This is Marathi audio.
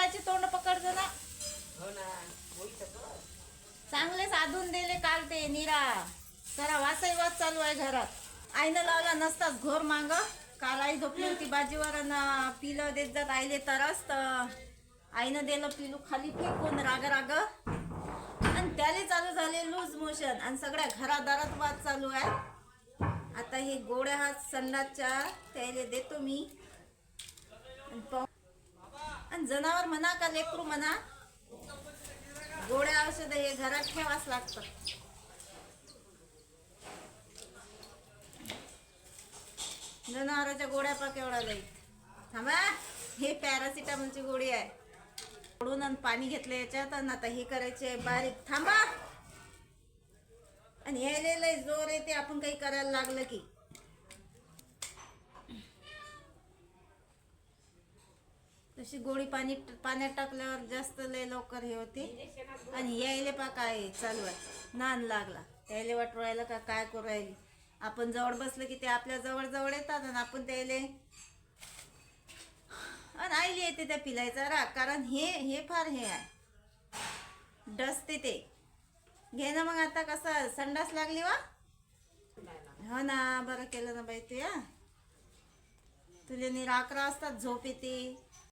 काची तोंड पकडतो ना. चांगले साधून दिले काल ते निरा. जरा वाचाई वाच चालू आहे घरात. आईनं लावला नसताच घोर मांग. काल आई झोपली होती बाजीवर आणि पिलं देत जात आईले तरच तर आईनं दिलं पिलू खाली फेकून राग राग. आणि त्याले चालू झाले लूज मोशन आणि सगळ्या घरादारात वाद चालू आहे. आता हे गोड्या हात संडासच्या त्याले देतो मी. आणि जनावर म्हणा का लेकरू म्हणा, गोड्या औषध हे घरात ठेवाच लागतं. जनावरांच्या गोड्या पा केवढा लई. थांबा, हे पॅरासिटामॉलची गोळी आहे. फोडून आणि पाणी घेतलं याच्यात आणि आता हे करायचे बारीक. थांबा. आणि यायला लय जोर येते आपण काही करायला लागलं की. तशी गोळी पाण्यात टाकल्यावर जास्त लय लवकर हे होते. आणि यायले पा काय चालू आहे, नान लागला यायले वाटू राहिलं का काय करू राहिली. आपण जवळ बसलं की ते आपल्या जवळ जवळ येतात आणि आपण त्याले आणि आईले येते त्या पिलायचा राग. कारण हे फार हे आहे, डसते ते. घे ना मग. आता कसं संडास लागली वा. हो ना, बरं केलं ना बाई तू. या तुला निराकरा असतात झोप येते.